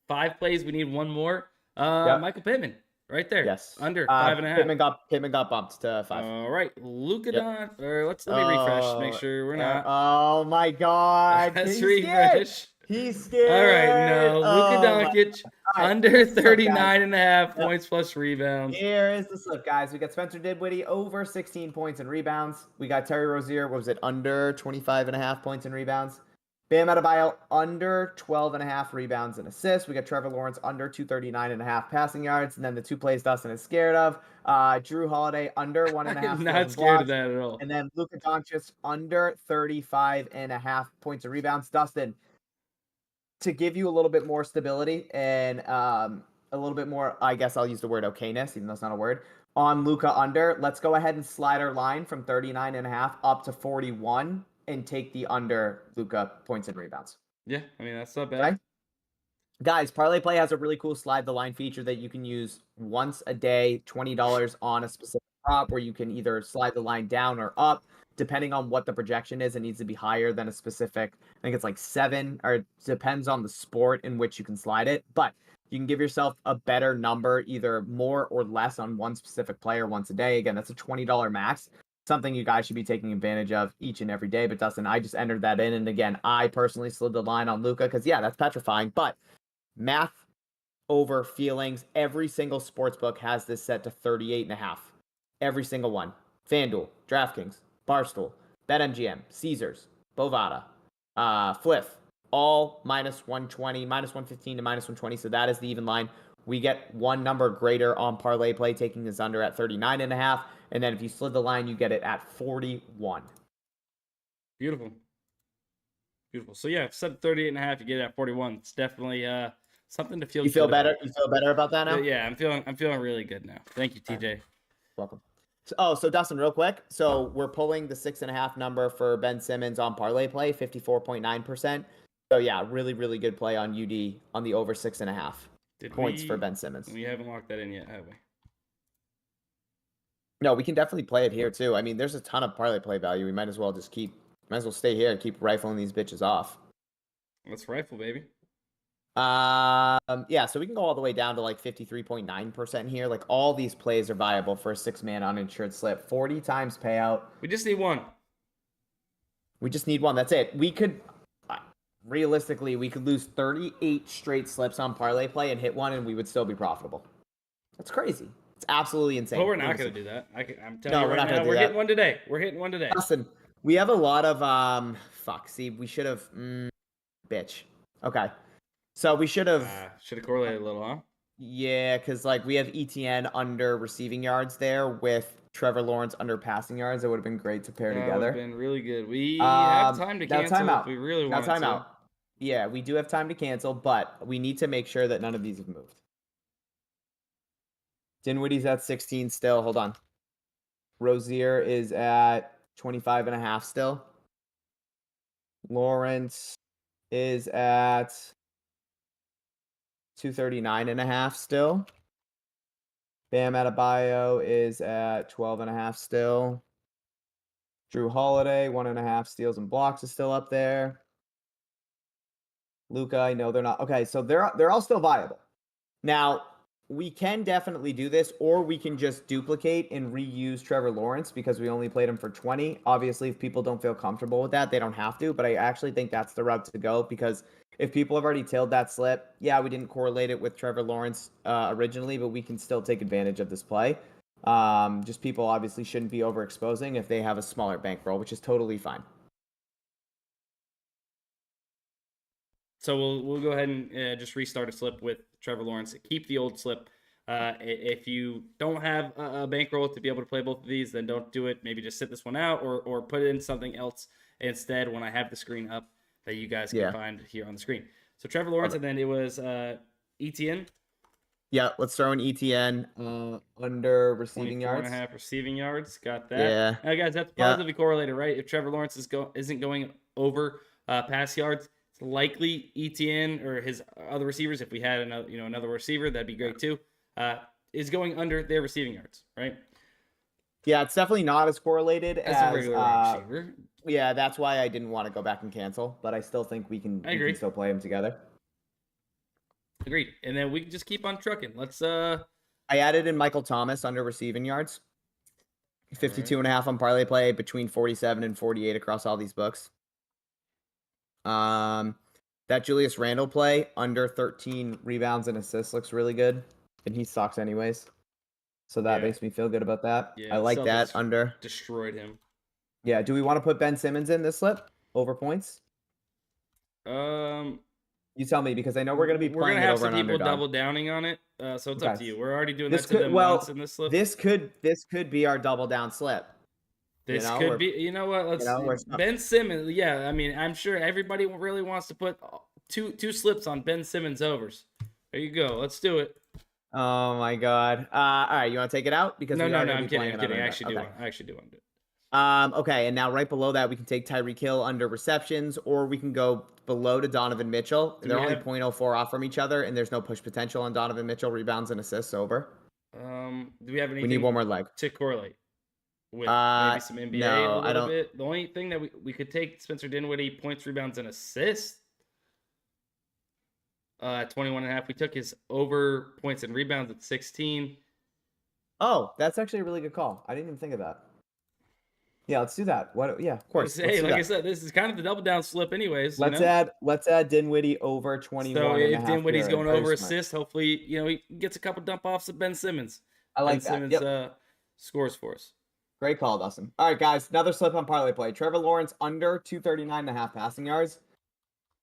5 plays. We need one more. Michael Pittman, right there. Yes. Under 5.5. Pittman got bumped to 5. All right. Luka let me refresh. Make sure we're not. Oh my God. Let's refresh. He's scared. All right. No. Luka Doncic under 39.5 points plus rebounds. Here is the slip, guys. We got Spencer Dinwiddie over 16 points and rebounds. We got Terry Rozier. What was it? Under 25.5 points and rebounds. Bam Adebayo under 12.5 rebounds and assists. We got Trevor Lawrence under 239.5 passing yards. And then the 2 plays Dustin is scared of. Drew Holiday under 1.5. I'm not scared of that at all. And then Luka Doncic under 35.5 points and rebounds. Dustin, to give you a little bit more stability and a little bit more, I guess I'll use the word okayness, even though it's not a word, on Luka under, let's go ahead and slide our line from 39.5 up to 41 and take the under Luka points and rebounds. Yeah, I mean, that's not bad. Okay? Guys, ParlayPlay has a really cool slide the line feature that you can use once a day, $20 on a specific prop, where you can either slide the line down or up. Depending on what the projection is, it needs to be higher than a specific, I think it's like 7, or it depends on the sport in which you can slide it. But you can give yourself a better number, either more or less on one specific player once a day. Again, that's a $20 max. Something you guys should be taking advantage of each and every day. But Dustin, I just entered that in. And again, I personally slid the line on Luka because, yeah, that's petrifying. But math over feelings. Every single sportsbook has this set to 38.5. Every single one. FanDuel, DraftKings, Barstool, BetMGM, Caesars, Bovada, Fliff, all minus 120, minus 115 to minus 120. So that is the even line. We get one number greater on ParlayPlay, taking this under at 39.5. And then if you slid the line, you get it at 41. Beautiful. So yeah, set 38.5, you get it at 41. It's definitely something to feel. You feel better? You feel better about that now? Yeah, I'm feeling really good now. Thank you, TJ. Welcome. So Dustin, real quick. So we're pulling the 6.5 number for Ben Simmons on ParlayPlay, 54.9%. So yeah, really, really good play on UD on the over 6.5 points for Ben Simmons. We haven't locked that in yet, have we? No, we can definitely play it here too. I mean, there's a ton of ParlayPlay value. We might as well stay here and keep rifling these bitches off. Let's rifle, baby. Yeah, so we can go all the way down to like 53.9% here. Like all these plays are viable for a 6-man uninsured slip. 40 times payout. We just need one. That's it. We could realistically lose 38 straight slips on ParlayPlay and hit one, and we would still be profitable. That's crazy. It's absolutely insane. But we're not going to do that. I'm telling you we're right not now, gonna do we're that. hitting one today. Listen, we have a lot of See, we should have. Bitch. Okay. So we should have correlated a little, huh? Yeah, because like we have ETN under receiving yards there with Trevor Lawrence under passing yards. It would have been great to pair together. Would have been really good. We have time to cancel if we really want to. Timeout. Yeah, we do have time to cancel, but we need to make sure that none of these have moved. Dinwiddie's at 16 still. Hold on. Rozier is at 25.5 still. Lawrence is at 239.5 still. Bam Adebayo is at 12.5 still. Drew Holiday, 1.5 steals and blocks is still up there. Luka, I know they're not. Okay, so they're all still viable. Now, we can definitely do this, or we can just duplicate and reuse Trevor Lawrence because we only played him for 20. Obviously, if people don't feel comfortable with that, they don't have to, but I actually think that's the route to go because if people have already tailed that slip, yeah, we didn't correlate it with Trevor Lawrence originally, but we can still take advantage of this play. Just people obviously shouldn't be overexposing if they have a smaller bankroll, which is totally fine. So we'll go ahead and just restart a slip with Trevor Lawrence. Keep the old slip. If you don't have a bankroll to be able to play both of these, then don't do it. Maybe just sit this one out or put in something else instead when I have the screen up that you guys can find here on the screen. So Trevor Lawrence, and then it was ETN. Yeah, let's throw in ETN under receiving yards. 24.5 receiving yards. Got that. Yeah. Now, guys, that's positively correlated, right? If Trevor Lawrence isn't going over pass yards, it's likely ETN or his other receivers, if we had another receiver, that'd be great too, is going under their receiving yards, right? Yeah, it's definitely not as correlated as a regular receiver. Yeah, that's why I didn't want to go back and cancel, but I still think we can still play them together. Agreed. And then we can just keep on trucking. Let's I added in Michael Thomas under receiving yards. 52.5 on ParlayPlay, between 47 and 48 across all these books. That Julius Randle play under 13 rebounds and assists looks really good, and he sucks anyways. So that makes me feel good about that. Yeah, I like that under. Destroyed him. Yeah. Do we want to put Ben Simmons in this slip over points? You tell me, because I know we're going to be playing it over an Underdog. We're going to have some people double downing on it, so it's up to you. We're already doing this to them once in this slip. This could be our double down slip. This could be. You know what? Ben Simmons. Yeah, I mean, I'm sure everybody really wants to put two slips on Ben Simmons overs. There you go. Let's do it. Oh my God. All right, you want to take it out? Because no, I'm kidding. I actually do want to do it. Okay, and now right below that, we can take Tyreek Hill under receptions, or we can go below to Donovan Mitchell. They're only 0.04 off from each other, and there's no push potential on Donovan Mitchell. Rebounds and assists over. Do we have anything? We need one more leg to correlate with maybe some NBA a little bit. The only thing that we could take Spencer Dinwiddie, points, rebounds, and assists. 21.5. We took his over points and rebounds at 16. Oh, that's actually a really good call. I didn't even think of that. Yeah, let's do that. What? Yeah, of course. Hey, like I said, this is kind of the double down slip, anyways. Let's add Dinwiddie over 21. So if Dinwiddie's going over assists, hopefully he gets a couple dump offs of Ben Simmons. I like Ben Simmons scores for us. Great call, Dustin. All right, guys, another slip on ParlayPlay. Trevor Lawrence under 239.5 passing yards.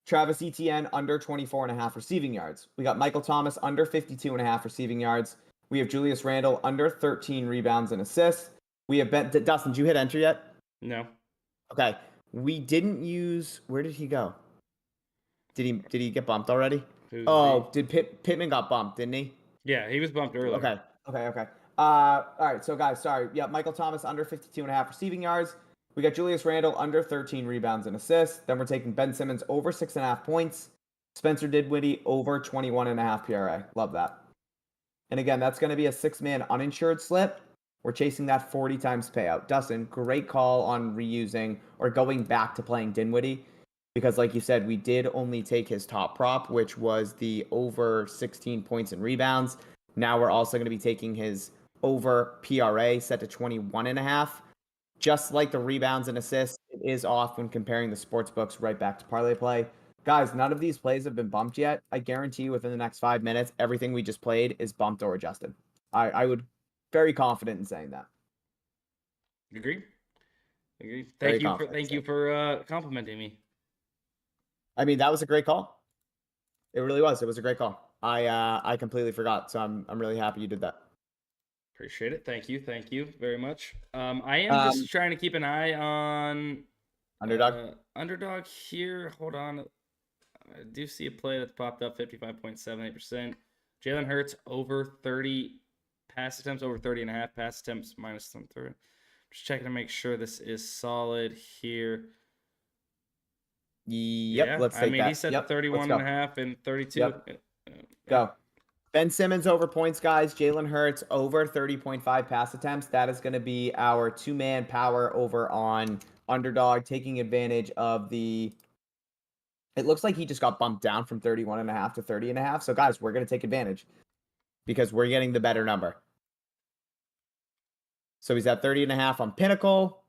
Travis Etienne under 24.5 receiving yards. We got Michael Thomas under 52.5 receiving yards. We have Julius Randle under 13 rebounds and assists. We have Dustin, did you hit enter yet? No. Okay. We didn't use. Where did he go? Did he get bumped already? Did Pittman got bumped, didn't he? Yeah, he was bumped earlier. Okay. All right, so guys, sorry. Yeah, Michael Thomas under 52.5 receiving yards. We got Julius Randle under 13 rebounds and assists. Then we're taking Ben Simmons over 6.5 points. Spencer Dinwiddie over 21.5 PRA. Love that. And again, that's going to be a 6-man uninsured slip. We're chasing that 40 times payout. Dustin, great call on reusing or going back to playing Dinwiddie, because like you said, we did only take his top prop, which was the over 16 points and rebounds. Now we're also going to be taking his over PRA set to 21.5. Just like the rebounds and assists, it is off when comparing the sports books right back to ParlayPlay. Guys, none of these plays have been bumped yet. I guarantee you within the next 5 minutes, everything we just played is bumped or adjusted. I would very confident in saying that. Agreed. Thank you for complimenting me. I mean, that was a great call. It really was. It was a great call. I completely forgot, so I'm really happy you did that. Appreciate it. Thank you very much. I am just trying to keep an eye on Underdog here. Hold on. I do see a play that's popped up, 55.78%. Jalen Hurts over 30 pass attempts, over 30.5 pass attempts, minus some 30. Just checking to make sure this is solid here. Yep, yeah, let's take that. He said 31.5 and 32. Yep. Go. Ben Simmons over points, guys. Jalen Hurts over 30.5 pass attempts. That is going to be our 2-man power over on Underdog, taking advantage of the... It looks like he just got bumped down from 31.5 to 30.5. So, guys, we're going to take advantage because we're getting the better number. So he's at 30.5 on Pinnacle,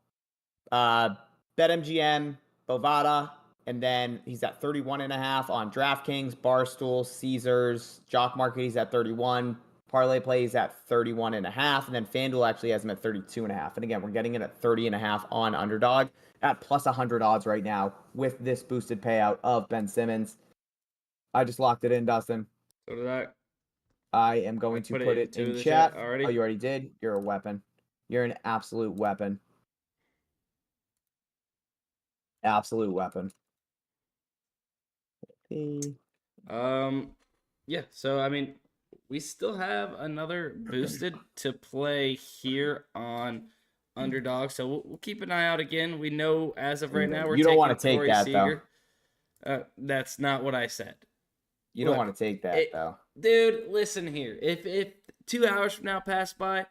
BetMGM, Bovada, and then he's at 31.5 on DraftKings, Barstool, Caesars, JockMKT. He's at 31. ParlayPlay is at 31.5, and then FanDuel actually has him at 32.5. And again, we're getting it at 30.5 on Underdog at plus 100 odds right now with this boosted payout of Ben Simmons. I just locked it in, Dustin. So did I. I am going to put it in the chat. already. Oh, you already did? You're a weapon. You're an absolute weapon. Absolute weapon. Yeah, so I mean, we still have another boosted to play here on Underdog, so we'll keep an eye out again. We know as of right now we're You don't taking want to take Corey that, Seager. That's not what I said. You don't want to take that, though. Dude, listen here. If 2 hours from now passed by and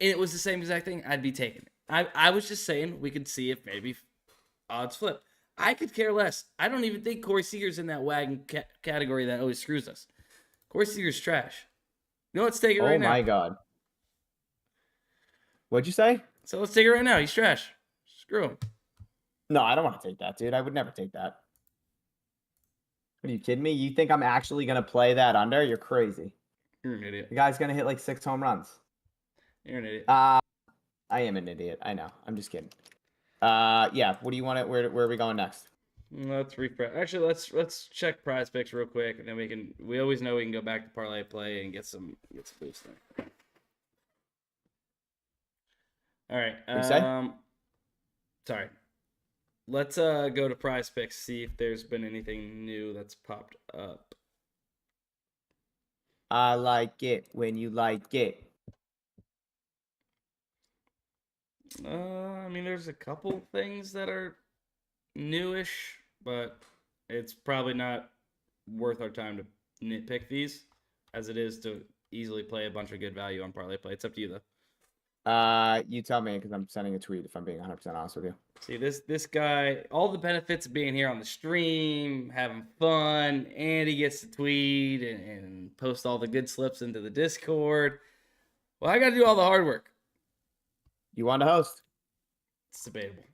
it was the same exact thing, I'd be taking it. I was just saying we could see if maybe odds flip. I could care less. I don't even think Corey Seager's in that wagon category that always screws us. Corey Seager's trash. You know, let's take it right now. Oh, my God. What'd you say? So let's take it right now. He's trash. Screw him. No, I don't want to take that, dude. I would never take that. Are you kidding me? You think I'm actually going to play that under? You're crazy. You're an idiot. The guy's going to hit like 6 home runs. You're an idiot. I am an idiot. I know. I'm just kidding. Yeah. What do you want to? Where are we going next? Let's refresh. Actually, let's check PrizePicks real quick, and then we can. We always know we can go back to ParlayPlay and get some boost there. All right. Sorry. Let's go to PrizePicks, see if there's been anything new that's popped up. I like it when you like it. I mean, there's a couple things that are newish, but it's probably not worth our time to nitpick these, as it is to easily play a bunch of good value on ParlayPlay. It's up to you, though. You tell me, because I'm sending a tweet if I'm being 100% honest with you. See, this guy, all the benefits of being here on the stream, having fun, and he gets to tweet and post all the good slips into the Discord. Well, I got to do all the hard work. You want to host? It's debatable.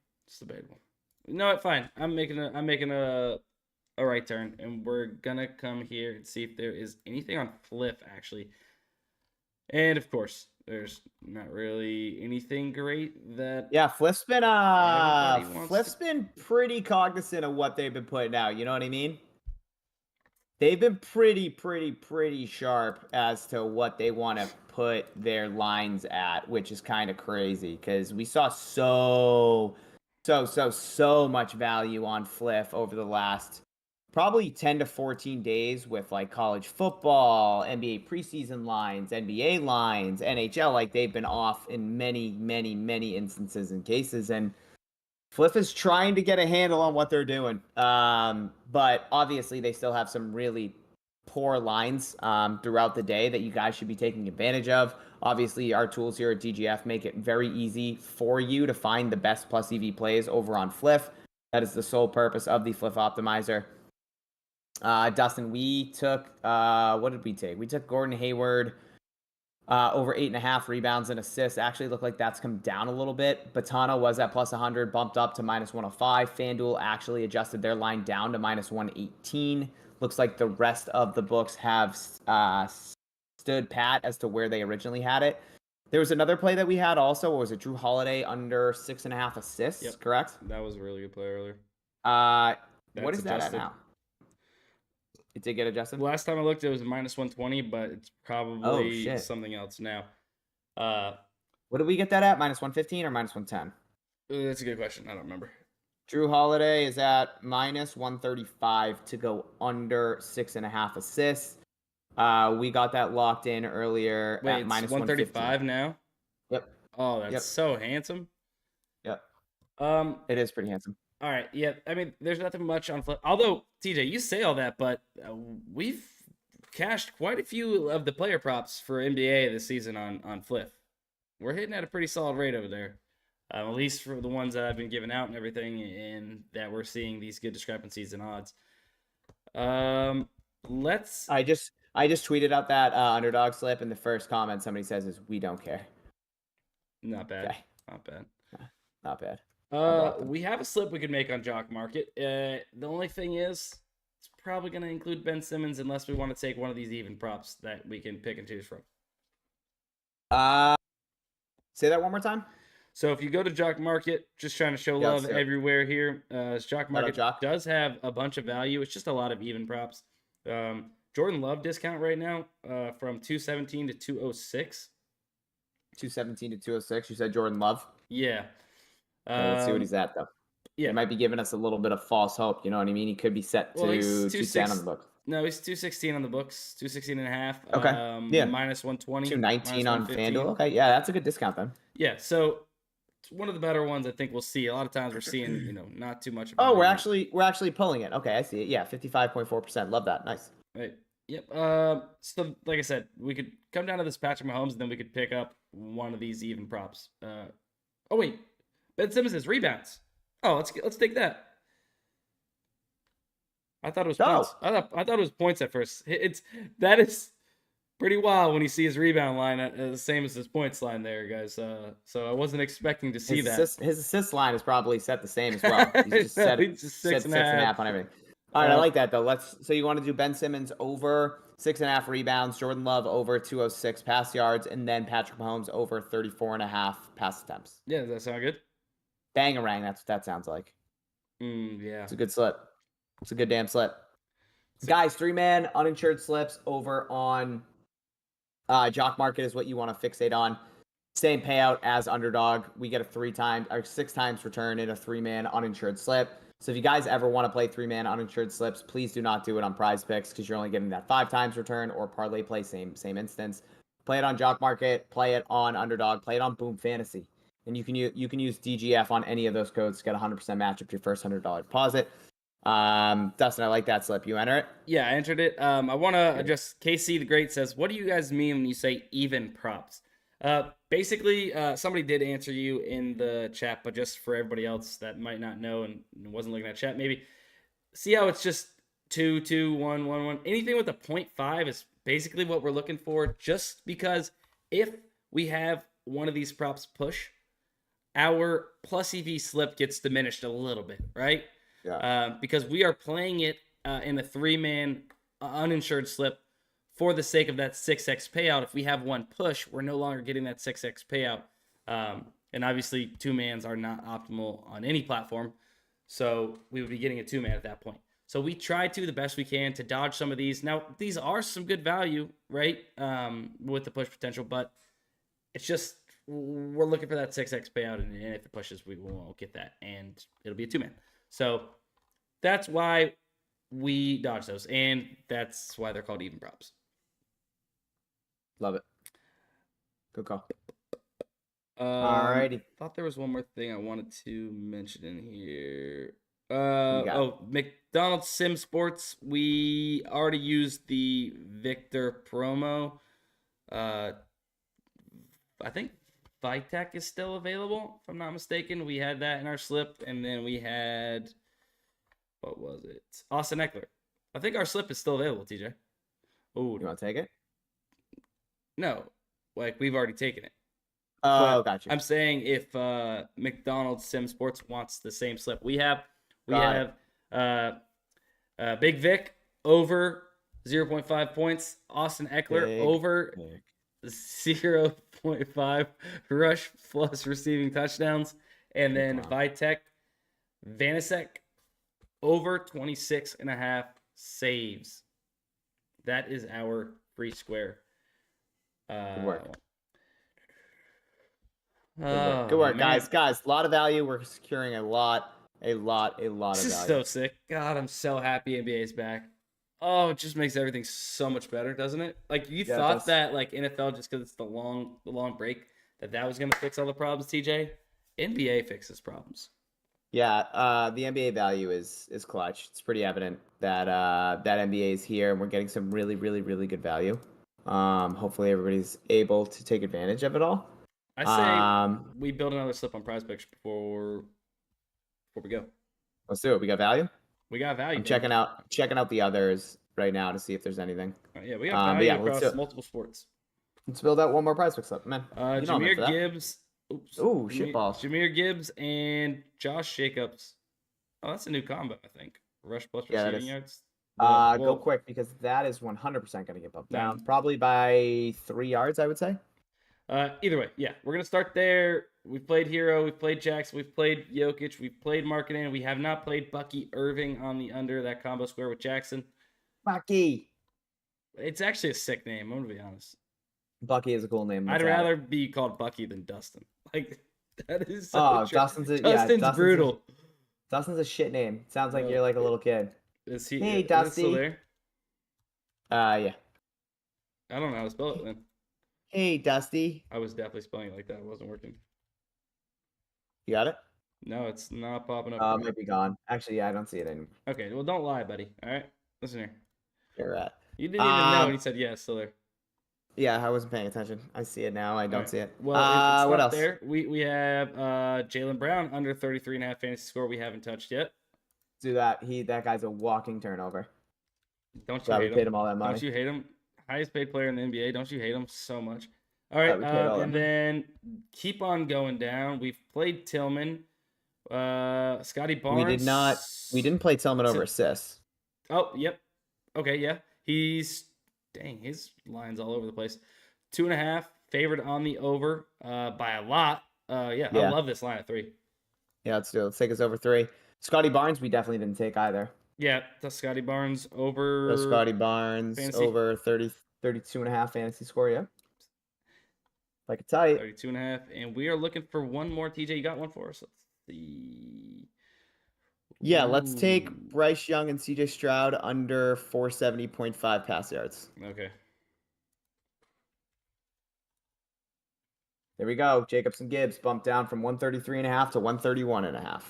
You know what? Fine. I'm making a right turn, and we're gonna come here and see if there is anything on Fliff actually. And of course, there's not really anything great that. Yeah, Fliff's been pretty cognizant of what they've been putting out. You know what I mean? They've been pretty sharp as to what they want to put their lines at, which is kind of crazy because we saw so much value on Fliff over the last probably 10 to 14 days with like college football, NBA preseason lines, NBA lines, NHL. Like they've been off in many instances and cases, and Fliff is trying to get a handle on what they're doing. But obviously they still have some really poor lines throughout the day that you guys should be taking advantage of. Obviously, our tools here at DGF make it very easy for you to find the best plus EV plays over on Fliff. That is the sole purpose of the Fliff Optimizer. Dustin, we took, what did we take? We took Gordon Hayward over 8.5 rebounds and assists. Actually looked like that's come down a little bit. Batana was at plus 100, bumped up to minus 105. FanDuel actually adjusted their line down to minus 118. Looks like the rest of the books have stood pat as to where they originally had it. There was another play that we had also. What was it? Drew Holiday under 6.5 assists, yep. Correct? That was a really good play earlier. What is that at now? It did get adjusted? Last time I looked, it was minus 120, but it's probably something else now. What did we get that at? Minus 115 or minus 110? That's a good question. I don't remember. Drew Holiday is at minus 135 to go under 6.5 assists. We got that locked in earlier at minus 135 now? Yep. Oh, that's so handsome. Yep. It is pretty handsome. All right. Yeah. I mean, there's nothing much on Fliff. Although, TJ, you say all that, but we've cashed quite a few of the player props for NBA this season on Fliff. We're hitting at a pretty solid rate over there. At least for the ones that I've been giving out and everything, and that we're seeing these good discrepancies in odds. I just tweeted out that underdog slip, and the first comment somebody says is, "We don't care." Not bad. Okay. Not bad. Not bad. We have a slip we could make on JockMKT. The only thing is, it's probably going to include Ben Simmons unless we want to take one of these even props that we can pick and choose from. Say that one more time. So if you go to JockMKT, just trying to show love everywhere here. JockMKT does have a bunch of value. It's just a lot of even props. Jordan Love discount right now from 217 to 206. 217 to 206. You said Jordan Love. Yeah. Okay, let's see what he's at though. Yeah. He might be giving us a little bit of false hope. You know what I mean? He could be set to 210 on the books. No, he's 216 on the books. 216 and a half. Okay. Yeah. Minus 120. 219 on FanDuel. Okay. Yeah, that's a good discount then. Yeah. So it's one of the better ones I think we'll see. A lot of times we're seeing, not too much. Oh, we're actually pulling it. Okay, I see it. Yeah, 55.4%. Love that. Nice. Right. Yep. So like I said, we could come down to this Patrick Mahomes, and then we could pick up one of these even props. Oh wait, Ben Simmons has rebounds. Oh, let's take that. I thought it was points. I thought it was points at first. That is pretty wild when you see his rebound line the same as his points line there, guys. So I wasn't expecting to see that. His assist line is probably set the same as well. He's just set 6.5 on everything. All right, I like that though. So you want to do Ben Simmons over 6.5 rebounds, Jordan Love over 206 pass yards, and then Patrick Mahomes over 34.5 pass attempts. Yeah, does that sound good? Bangarang, that's what that sounds like. Yeah. It's a good slip. It's a good damn slip. Guys, 3-man uninsured slips over on Jock Market is what you want to fixate on. Same payout as Underdog. We get a 6 times return in a 3-man uninsured slip. So if you guys ever want to play 3-man uninsured slips, please do not do it on PrizePicks because you're only getting that 5 times return, or ParlayPlay, same instance. Play it on Jock Market, play it on Underdog, play it on Boom Fantasy. And you can use DGF on any of those codes to get 100% match up to your first $100 deposit. Dustin, I like that slip. You enter it? Yeah, I entered it. I want to address KC the Great says, what do you guys mean when you say even props? Basically, somebody did answer you in the chat, but just for everybody else that might not know and wasn't looking at chat, maybe see how it's just 2, 2, 1, 1, 1. Anything with a 0.5 is basically what we're looking for, just because if we have one of these props push, our plus EV slip gets diminished a little bit, right? Yeah. Because we are playing it in a 3-man uninsured slip for the sake of that 6x payout. If we have one push, we're no longer getting that 6x payout. And obviously, 2-mans are not optimal on any platform. So we would be getting a 2-man at that point. So we try to the best we can to dodge some of these. Now, these are some good value, right, with the push potential, but it's just we're looking for that 6x payout, and if it pushes, we won't get that, and it'll be a 2-man. So that's why we dodge those, and that's why they're called even props. Love it. Good call. Alrighty. Thought there was one more thing I wanted to mention in here. McDonald's Sim Sports. We already used the Victor promo. I think Vitek is still available, if I'm not mistaken. We had that in our slip, and then we had, what was it? Austin Eckler. I think our slip is still available, TJ. Oh, you want to take it? No, we've already taken it. Oh, gotcha. I'm saying if McDonald's Sim Sports wants the same slip, we have Big Vic over 0.5 points, Austin Eckler over 0.5 rush plus receiving touchdowns, and then Vitek Vanasek over 26.5 saves. That is our free square. Good work. Good work, guys. A lot of value. We're securing a lot of value. This is so sick. God, I'm so happy NBA's back. Oh, it just makes everything so much better, doesn't it? Like, you thought that, like, NFL, just because it's the long break, that was going to fix all the problems, TJ? NBA fixes problems. Yeah, the NBA value is clutch. It's pretty evident that that NBA is here, and we're getting some really, really, really good value. Hopefully everybody's able to take advantage of it all. I say we build another slip on PrizePicks before we go. Let's do it. We got value? We got value. I'm checking out the others right now to see if there's anything. Yeah, we got value across multiple sports. Let's build out one more PrizePicks slip, man. Jahmyr Gibbs. Shitballs. Jahmyr Gibbs and Josh Jacobs. Oh, that's a new combo, I think. Rush plus receiving yards. Go quick, because that is 100% going to get bumped down. Probably by 3 yards, I would say. Either way, yeah. We're going to start there. We've played Hero. We've played Jackson. We've played Jokic. We've played Markkanen. We have not played Bucky Irving on the under that combo square with Jackson. Bucky. It's actually a sick name. I'm gonna be honest. Bucky is a cool name. I'd rather be called Bucky than Dustin. Like that is so true. Dustin's brutal. Dustin's a shit name. Sounds like you're like a little kid. Is he? Hey, is Dusty. still there? Yeah. I don't know how to spell it then. Hey, Dusty. I was definitely spelling it like that. It wasn't working. You got it? No, it's not popping up. It might be gone. Actually, yeah, I don't see it anymore. Okay, well, don't lie, buddy. All right, listen here. You're right. You didn't even know, and he said, "Yeah, it's still there." Yeah, I wasn't paying attention. I see it now. I don't see it. Well, if it's what not else? there, we have Jaylen Brown under 33.5 fantasy score. We haven't touched yet. Do that. That guy's a walking turnover. Don't you hate him? Paid him all that money. Don't you hate him? Highest paid player in the NBA. Don't you hate him so much? All right, and then keep on going down. We've played Tillman, Scotty Barnes. We didn't play Tillman over assists. Oh, yep. Okay, yeah. His line's all over the place. 2.5 favored on the over by a lot. I love this line at 3. Yeah, let's do it. Let's take us over 3. Scotty Barnes, we definitely didn't take either. Yeah, the Scotty Barnes over. The Scotty Barnes fantasy. Over 32.5 fantasy score. Yeah. Like a tight. 32.5. And we are looking for one more. TJ, you got one for us? Let's see. Yeah, let's take Bryce Young and CJ Stroud under 470.5 pass yards. Okay. There we go. Jacobson Gibbs bumped down from 133.5 to 131.5.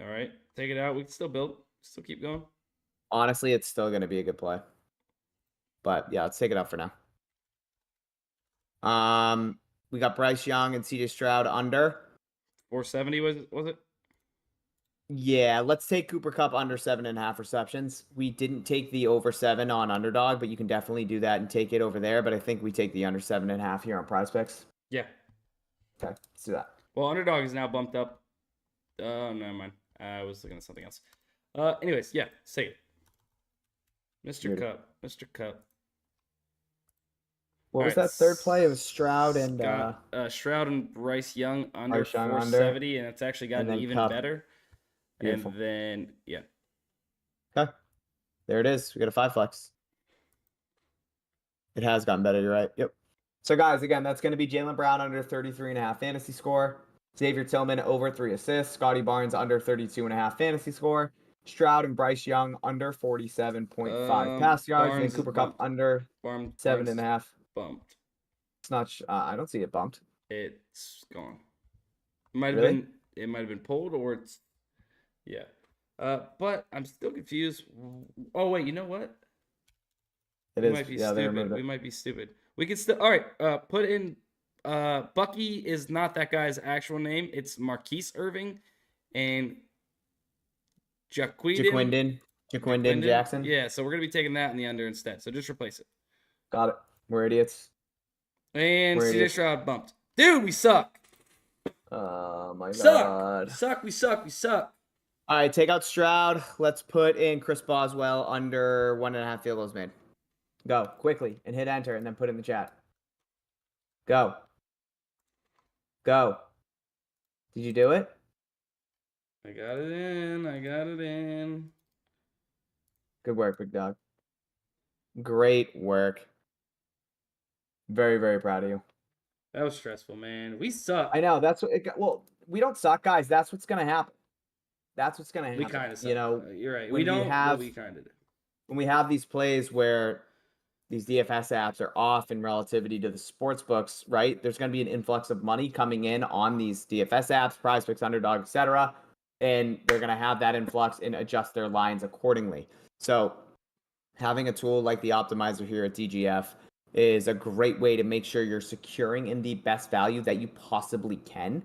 All right. Take it out. We can still build. Still keep going. Honestly, it's still going to be a good play. But yeah, let's take it out for now. We got Bryce Young and CJ Stroud under 470 was it? Yeah, let's take Cooper Kupp under 7.5 receptions. We didn't take the over 7 on Underdog, but you can definitely do that and take it over there. But I think we take the under 7.5 here on PrizePicks. Yeah. Okay, let's do that. Well, Underdog is now bumped up. Never mind. I was looking at something else. Anyways, yeah, say it. Mr. Kupp. What was that third play? It was Stroud and Stroud and Bryce Young under 470, and it's actually gotten even better. Beautiful. And then Okay. There it is. We got a 5 flex. It has gotten better, you're right. Yep. So guys, again, that's going to be Jaylen Brown under 33.5 fantasy score. Xavier Tillman over 3 assists. Scotty Barnes under 32.5 fantasy score. Stroud and Bryce Young under 47.5 pass yards. And Cooper Kupp under 7.5. Bumped. It's not. I don't see it bumped. It's gone. It might have been pulled, or it's. Yeah. But I'm still confused. Oh wait, you know what? We might be stupid. We can still. All right. Put in. Bucky is not that guy's actual name. It's Marquise Irving, and Jaquindon Jackson. Yeah. So we're gonna be taking that in the under instead. So just replace it. Got it. We're idiots. And CJ Stroud bumped. Dude, we suck. Oh my god. We suck. All right, take out Stroud. Let's put in Chris Boswell under 1.5 field goals made. Go quickly and hit enter and then put in the chat. Go. Did you do it? I got it in. Good work, big dog. Great work. Very, very proud of you. That was stressful, man. We suck. I know. That's what well, we don't suck, guys. That's what's going to happen. We kind of suck. You know, you're right. We don't, have, we kind of do. When we have these plays where these DFS apps are off in relativity to the sports books, right? There's going to be an influx of money coming in on these DFS apps, PrizePicks, Underdog, etc. And they're going to have that influx and adjust their lines accordingly. So having a tool like the Optimizer here at DGF is a great way to make sure you're securing in the best value that you possibly can.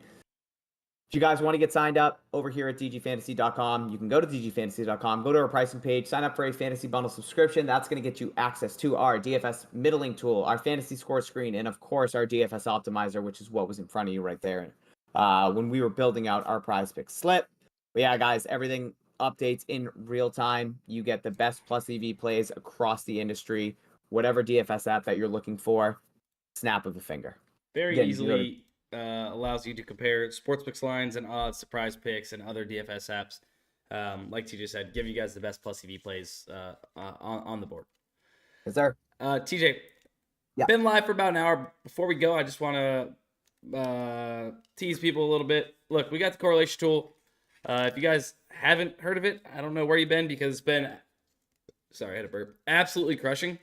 If you guys want to get signed up over here at dgfantasy.com, you can go to dgfantasy.com, go to our pricing page, sign up for a fantasy bundle subscription. That's going to get you access to our DFS middling tool, our fantasy score screen, and of course our DFS optimizer, which is what was in front of you right there when we were building out our PrizePicks slip. But yeah, guys, everything updates in real time. You get the best plus EV plays across the industry. Whatever DFS app that you're looking for, snap of a finger. Very easily allows you to compare sportsbooks lines and odds to PrizePicks and other DFS apps. like TJ said, give you guys the best plus EV plays on the board. Yes, sir. TJ, been live for about an hour. Before we go, I just want to tease people a little bit. Look, we got the correlation tool. If you guys haven't heard of it, I don't know where you've been, because it's been, sorry, I had a burp, absolutely crushing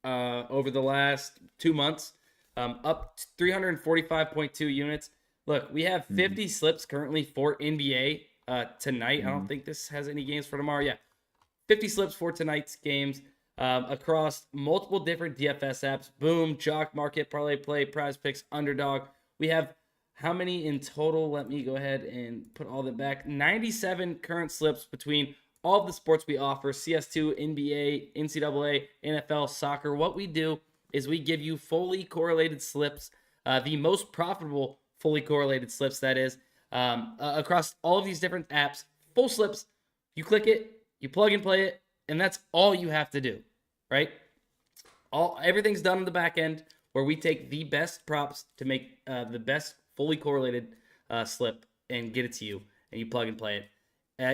over the last 2 months, up 345.2 units. Look, we have 50 slips currently for NBA tonight. I don't think this has any games for tomorrow. Yeah, 50 slips for tonight's games across multiple different DFS apps. Boom, Jock, Market, ParlayPlay, PrizePicks, Underdog. We have how many in total? Let me go ahead and put all that back. 97 current slips between all of the sports we offer: CS2, NBA, NCAA, NFL, soccer. What we do is we give you fully correlated slips, the most profitable fully correlated slips, that is, across all of these different apps. Full slips. You click it, you plug and play it, and that's all you have to do, right? Everything's done on the back end, where we take the best props to make the best fully correlated slip and get it to you, and you plug and play it.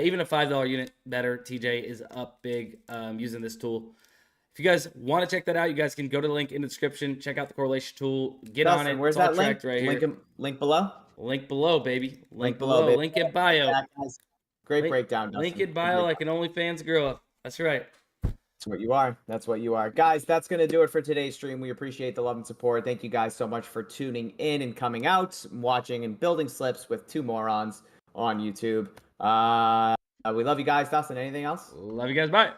Even a $5 unit better. TJ is up big using this tool. If you guys want to check that out, you guys can go to the link in the description, check out the correlation tool, get on it. Where's that link? Right here. Link below? Link below, baby. Link below. Baby. Link in bio. Great breakdown, Dustin. Link in bio like an OnlyFans girl. That's right. That's what you are. That's what you are. Guys, that's going to do it for today's stream. We appreciate the love and support. Thank you guys so much for tuning in and coming out, watching and building slips with two morons on YouTube. We love you guys. Dustin, anything else? Love you guys. Bye.